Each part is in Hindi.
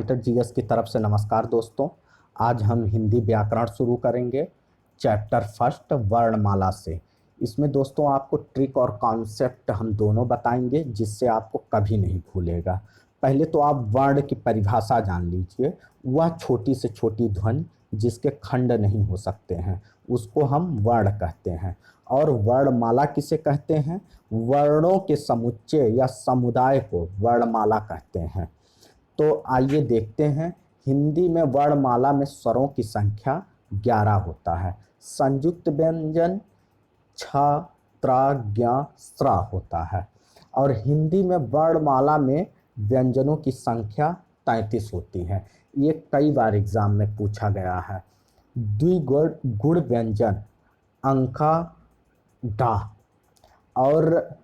पॉइंटर जीएस की तरफ से नमस्कार दोस्तों। आज हम हिंदी व्याकरण शुरू करेंगे चैप्टर फर्स्ट वर्णमाला से। इसमें दोस्तों आपको ट्रिक और कॉन्सेप्ट हम दोनों बताएंगे जिससे आपको कभी नहीं भूलेगा। पहले तो आप वर्ण की परिभाषा जान लीजिए। वह छोटी से छोटी ध्वनि जिसके खंड नहीं हो सकते हैं उसको हम वर्ण कहते हैं। और वर्णमाला किसे कहते हैं? वर्णों के समुच्चय या समुदाय को वर्णमाला कहते हैं। तो आइए देखते हैं। हिंदी में वर्णमाला में स्वरों की संख्या 11 होता है। संयुक्त व्यंजन छ, त्र, ज्ञ, स्र होता है। और हिंदी में वर्णमाला में व्यंजनों की संख्या 33 होती है। ये कई बार एग्जाम में पूछा गया है। द्विगुण गुण व्यंजन अंका डा। और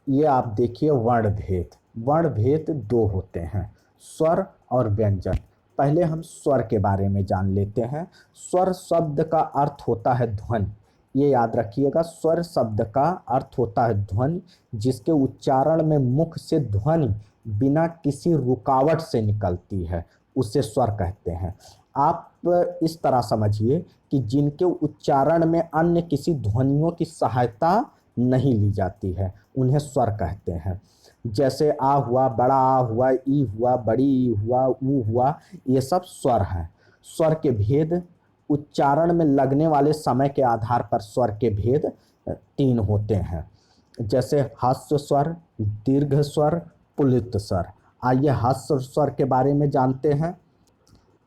ये आप देखिए वर्ण भेद। वर्ण भेद 2 होते हैं, स्वर और व्यंजन। पहले हम स्वर के बारे में जान लेते हैं। स्वर शब्द का अर्थ होता है ध्वनि। ये याद रखिएगा, स्वर शब्द का अर्थ होता है ध्वनि जिसके उच्चारण में मुख से ध्वनि बिना किसी रुकावट से निकलती है, उसे स्वर कहते हैं। आप इस तरह समझिए कि जिनके उच्चारण में अन्य किसी ध्वनियों की सहायता नहीं ली जाती है उन्हें स्वर कहते हैं। जैसे आ हुआ, बड़ा आ हुआ, ई हुआ, बड़ी ई हुआ, ऊ हुआ, ये सब स्वर हैं। स्वर के भेद उच्चारण में लगने वाले समय के आधार पर स्वर के भेद 3 होते हैं। जैसे ह्रस्व स्वर, दीर्घ स्वर, पुल्लित स्वर। आइए ह्रस्व स्वर के बारे में जानते हैं।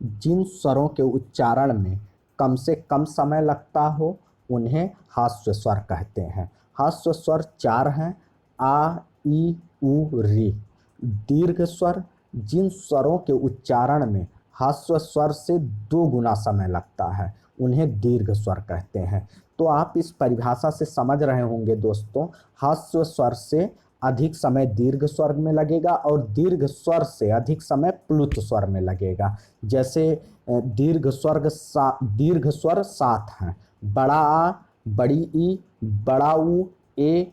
जिन स्वरों के उच्चारण में कम से कम समय लगता हो उन्हें ह्रस्व स्वर कहते हैं। ह्रस्व स्वर 4 हैं, आ, ई, उ, री। दीर्घ स्वर जिन स्वरों के उच्चारण में ह्रस्व स्वर से 2 गुना समय लगता है उन्हें दीर्घ स्वर कहते हैं। तो आप इस परिभाषा से समझ रहे होंगे दोस्तों, ह्रस्व स्वर से अधिक समय दीर्घ स्वर में लगेगा और दीर्घ स्वर से अधिक समय प्लुत स्वर में लगेगा। जैसे दीर्घ स्वर 7 हैं, बड़ा आ, बड़ी ई, बड़ा ऊ, ए,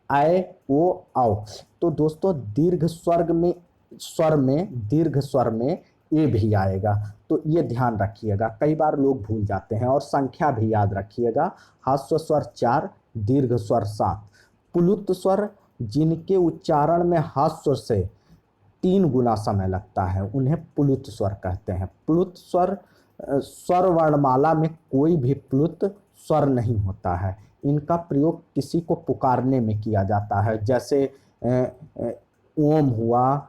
ऐ, ओ, औ। तो दोस्तों दीर्घ स्वर में ए भी आएगा, तो ये ध्यान रखिएगा। कई बार लोग भूल जाते हैं। और संख्या भी याद रखिएगा, ह्रस्व स्वर 4, दीर्घ स्वर 7। प्लुत स्वर जिनके उच्चारण में ह्रस्व से 3 गुना समय लगता है उन्हें प्लुत स्वर कहते हैं। प्लुत स्वर स्वर वर्णमाला में कोई भी प्लुत स्वर नहीं होता है। इनका प्रयोग किसी को पुकारने में किया जाता है। जैसे ओम हुआ,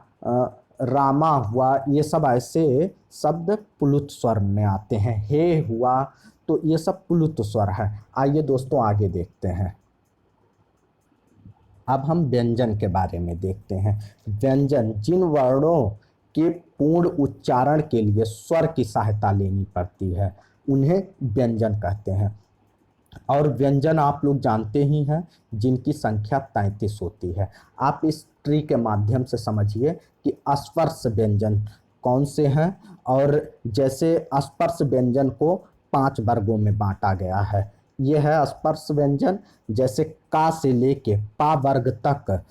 रामा हुआ, ये सब ऐसे शब्द प्लुत स्वर में आते हैं। हे हुआ, तो ये सब प्लुत स्वर है। आइए दोस्तों आगे देखते हैं। अब हम व्यंजन के बारे में देखते हैं। व्यंजन जिन वर्णों के पूर्ण उच्चारण के लिए स्वर की सहायता लेनी पड़ती है उन्हें व्यंजन कहते हैं। और व्यंजन आप लोग जानते ही हैं जिनकी संख्या 33 होती है। आप इस ट्री के माध्यम से समझिए कि स्पर्श व्यंजन कौन से हैं। और जैसे स्पर्श व्यंजन को 5 वर्गों में बांटा गया है। ये है स्पर्श व्यंजन। जैसे का से लेके पा वर्ग तक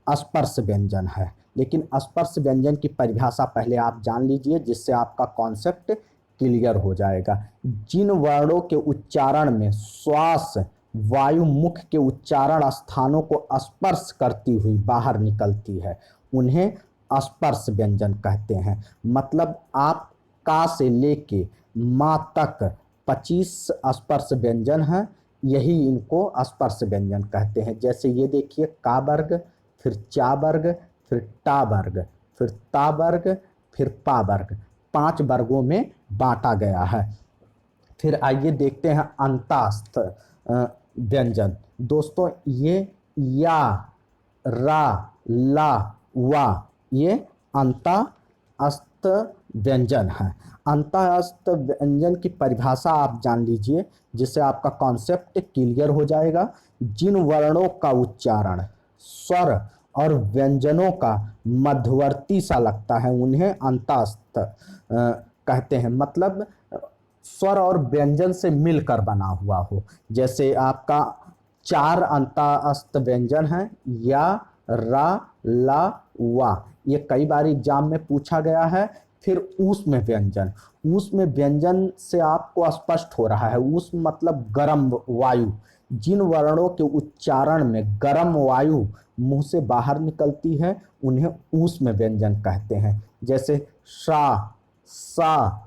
स्पर्श व्यंजन है। लेकिन स्पर्श व्यंजन की परिभाषा पहले आप जान लीजिए जिससे आपका कॉन्सेप्ट क्लियर हो जाएगा। जिन वर्णों के उच्चारण में श्वास वायु मुख के उच्चारण स्थानों को स्पर्श करती हुई बाहर निकलती है उन्हें स्पर्श व्यंजन कहते हैं। मतलब आप का से लेके माँ तक 25 स्पर्श व्यंजन हैं, यही इनको स्पर्श व्यंजन कहते हैं। जैसे ये देखिए, का वर्ग, फिर चा वर्ग, फिर टा वर्ग, फिर ता वर्ग, फिर पा वर्ग। 5 वर्गों में बांटा गया है। फिर आइए देखते हैं अंतास्त व्यंजन। दोस्तों ये या, रा, ला, वा, ये अंतास्त व्यंजन है। अंतास्त व्यंजन की परिभाषा आप जान लीजिए जिससे आपका कॉन्सेप्ट क्लियर हो जाएगा। जिन वर्णों का उच्चारण स्वर और व्यंजनों का मध्यवर्ती सा लगता है उन्हें अंतास्त कहते हैं। मतलब स्वर और व्यंजन से मिलकर बना हुआ हो। जैसे आपका 4 अंतास्त व्यंजन हैं, या, रा, ला, वा। ये कई बार एग्जाम में पूछा गया है। फिर ऊष्म व्यंजन। ऊष्म व्यंजन से आपको स्पष्ट हो रहा है, ऊष्म मतलब गर्म वायु। जिन वर्णों के उच्चारण में गर्म वायु मुंह से बाहर निकलती है उन्हें ऊष्म व्यंजन कहते हैं। जैसे सा, सा,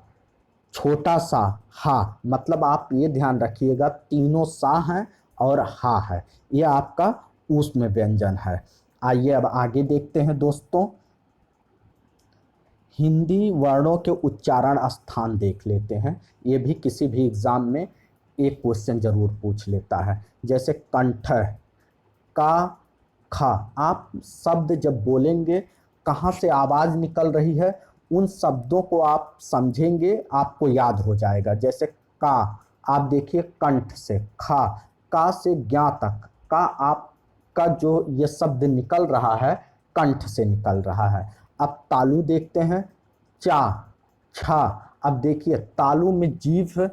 छोटा सा, हा। मतलब आप ये ध्यान रखिएगा, तीनों सा है और हा है, ये आपका ऊष्म व्यंजन है। आइए अब आगे देखते हैं दोस्तों। हिंदी वर्णों के उच्चारण स्थान देख लेते हैं। ये भी किसी भी एग्जाम में एक क्वेश्चन जरूर पूछ लेता है। जैसे कंठ, का, खा। आप शब्द जब बोलेंगे कहाँ से आवाज निकल रही है उन शब्दों को आप समझेंगे, आपको याद हो जाएगा। जैसे का, आप देखिए कंठ से, खा, का से ज्ञा तक, का आपका जो ये शब्द निकल रहा है कंठ से निकल रहा है। अब तालु देखते हैं, चा, छा। अब देखिए तालु में जीभ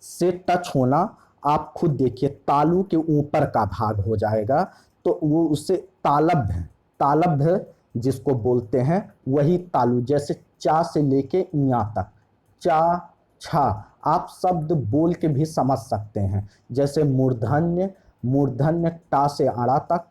से टच होना, आप खुद देखिए तालु के ऊपर का भाग हो जाएगा, तो वो उसे तालब्य, तालब्य जिसको बोलते हैं वही तालु। जैसे चा से लेके इया तक, चा, छा। आप शब्द बोल के भी समझ सकते हैं। जैसे मूर्धन्य, मूर्धन्य टा से अड़ा तक,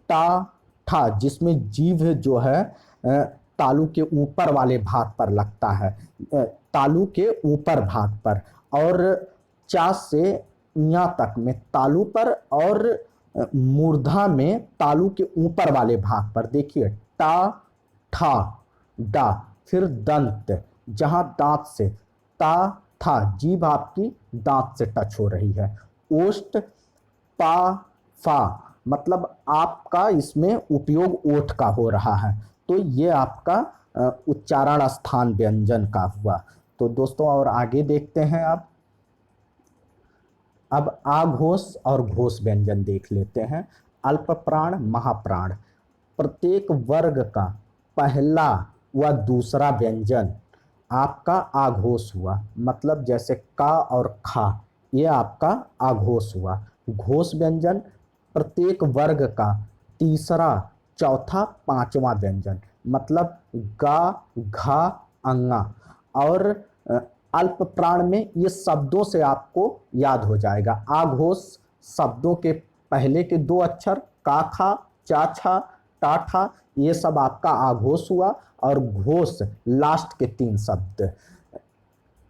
टा, ठा, जिसमें जीभ जो है तालु के ऊपर वाले भाग पर लगता है, तालु के ऊपर भाग पर। और चा से ञा तक में तालु पर, और मूर्धा में तालु के ऊपर वाले भाग पर। देखिए टा, ठा, डा। फिर दंत, जहां दांत से, ता, था, जीभ आपकी दांत से टच हो रही है। ओष्ठ, पा, फा, मतलब आपका इसमें उपयोग ओठ का हो रहा है। तो ये आपका उच्चारण स्थान व्यंजन का हुआ। तो दोस्तों और आगे देखते हैं। अब आघोष और घोष व्यंजन देख लेते हैं। अल्प प्राण, महाप्राण। प्रत्येक वर्ग का पहला व दूसरा व्यंजन आपका आघोष हुआ। मतलब जैसे का और खा, ये आपका आघोष हुआ। घोष व्यंजन प्रत्येक वर्ग का तीसरा, चौथा, पांचवा व्यंजन। मतलब गा, घा, अंगा। और अल्प प्राण में ये शब्दों से आपको याद हो जाएगा। आघोष शब्दों के पहले के दो अक्षर का, खा, चा, छा, टा, ठा, ये सब आपका आघोष हुआ। और घोष लास्ट के तीन शब्द,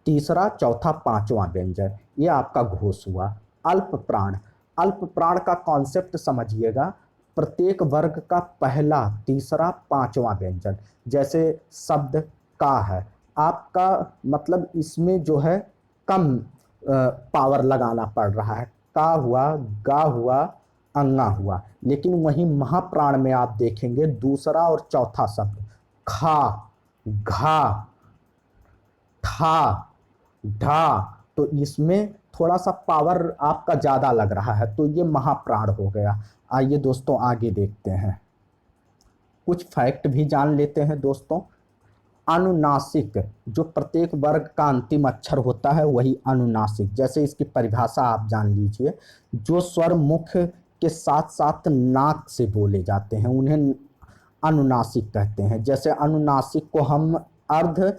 तीसरा, चौथा, पांचवा व्यंजन, ये आपका घोष हुआ। अल्प प्राण, अल्प प्राण का कॉन्सेप्ट समझिएगा। प्रत्येक वर्ग का पहला, तीसरा, पांचवा व्यंजन। जैसे शब्द का है, आपका मतलब इसमें जो है कम पावर लगाना पड़ रहा है। का हुआ, गा हुआ, अंगा हुआ। लेकिन वहीं महाप्राण में आप देखेंगे दूसरा और चौथा शब्द खा, घा, ठा, ढा, तो इसमें थोड़ा सा पावर आपका ज़्यादा लग रहा है, तो ये महाप्राण हो गया। आइए दोस्तों आगे देखते हैं, कुछ फैक्ट भी जान लेते हैं दोस्तों। अनुनासिक, जो प्रत्येक वर्ग का अंतिम अक्षर होता है वही अनुनासिक। जैसे इसकी परिभाषा आप जान लीजिए, जो स्वर मुख के साथ साथ नाक से बोले जाते हैं उन्हें अनुनासिक कहते हैं। जैसे अनुनासिक को हम अर्ध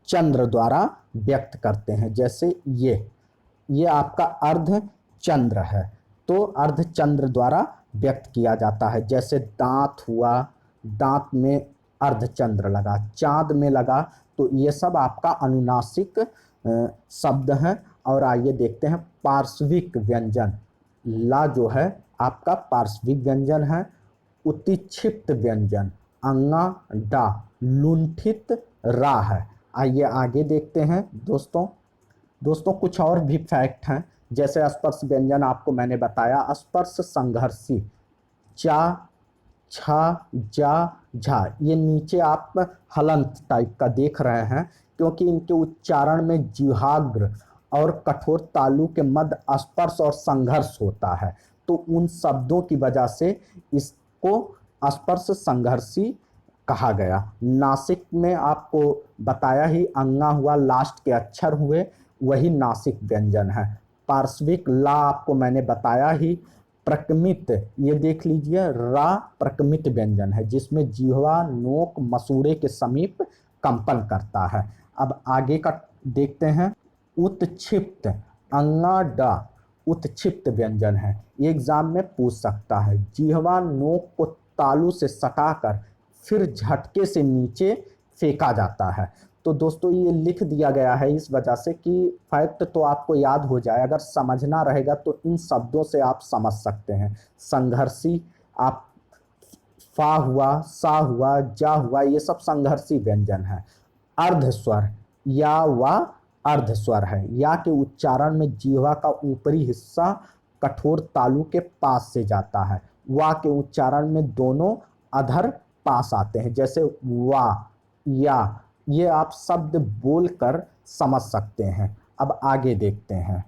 चंद्र द्वारा व्यक्त करते हैं। जैसे ये आपका अर्ध चंद्र है, तो अर्ध चंद्र द्वारा व्यक्त किया जाता है। जैसे दांत हुआ, दांत में अर्धचंद्र लगा, चांद में लगा, तो ये सब आपका अनुनासिक शब्द हैं। और आइए देखते हैं पार्श्विक व्यंजन। ला जो है आपका पार्श्विक व्यंजन है। उत्क्षिप्त व्यंजन, अंगा, डा, लुंठित, रा है। आइए आगे देखते हैं दोस्तों कुछ और भी फैक्ट हैं। जैसे स्पर्श व्यंजन आपको मैंने बताया, स्पर्श संघर्षी, चा, छा, जा, झा। ये नीचे आप हलंत टाइप का देख रहे हैं क्योंकि इनके उच्चारण में जिह्वाग्र और कठोर तालु के मध्य स्पर्श और संघर्ष होता है, तो उन शब्दों की वजह से इसको स्पर्श संघर्षी कहा गया। नासिक में आपको बताया ही, अंगा हुआ, लास्ट के अक्षर हुए, वही नासिक व्यंजन है। पार्श्विक ला आपको मैंने बताया ही। प्रकमित, ये देख लीजिए, रा प्रकमित व्यंजन है जिसमें जिह्वा नोक मसूड़े के समीप कंपन करता है। अब आगे का देखते हैं। उत्क्षिप्त, अंगा ड उत्क्षिप्त व्यंजन है। ये एग्जाम में पूछ सकता है। जिह्वा नोक को तालू से सटाकर फिर झटके से नीचे फेंका जाता है। तो दोस्तों ये लिख दिया गया है इस वजह से कि फैक्ट तो आपको याद हो जाए, अगर समझना रहेगा तो इन शब्दों से आप समझ सकते हैं। संघर्षी, आप फा हुआ, सा हुआ, जा हुआ, ये सब संघर्षी व्यंजन है। अर्धस्वर, या व अर्धस्वर है। या के उच्चारण में जीवा का ऊपरी हिस्सा कठोर तालू के पास से जाता है। वा के उच्चारण में दोनों अधर पास आते हैं, जैसे वा, या। ये आप शब्द बोलकर समझ सकते हैं। अब आगे देखते हैं।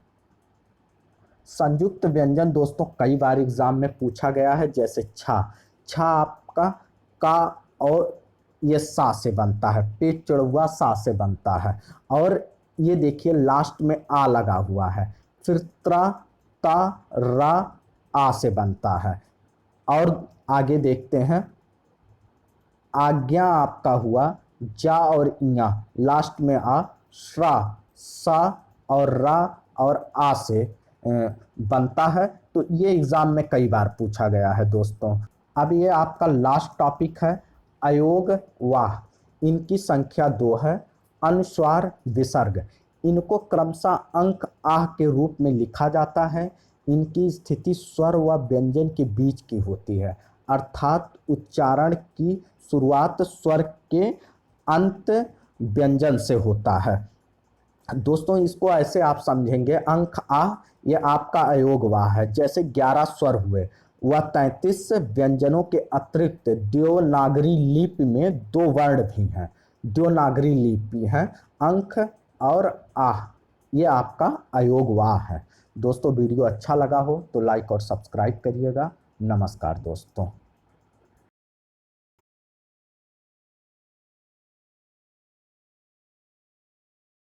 संयुक्त व्यंजन दोस्तों कई बार एग्जाम में पूछा गया है, जैसे छा। छा आपका का और ये सा से बनता है। पेट चढ़ुआ सा से बनता है। और ये देखिए लास्ट में आ लगा हुआ है। फिर त्रा, ता, रा, आ से बनता है। और आगे देखते हैं। आज्ञा आपका हुआ जा और इया, लास्ट में आ, श्रा, सा और रा और आ से बनता है। तो ये एग्जाम में कई बार पूछा गया है दोस्तों। अब ये आपका लास्ट टॉपिक है, अयोग वाह। इनकी संख्या 2 है। अनुस्वार विसर्ग, इनको क्रमशः अंक आह के रूप में लिखा जाता है। इनकी स्थिति स्वर व व्यंजन के बीच की होती है, अर्थात उच्चारण की शुरुआत स्वर के अंत व्यंजन से होता है। दोस्तों इसको ऐसे आप समझेंगे, अंक आ ये आपका अयोग वाह है। जैसे 11 स्वर हुए, वह 33 व्यंजनों के अतिरिक्त देवनागरी लिपि में 2 वर्ण भी हैं। देवनागरी लिपि है अंक और आह, ये आपका अयोग वाह है। दोस्तों वीडियो अच्छा लगा हो तो लाइक और सब्सक्राइब करिएगा। नमस्कार दोस्तों।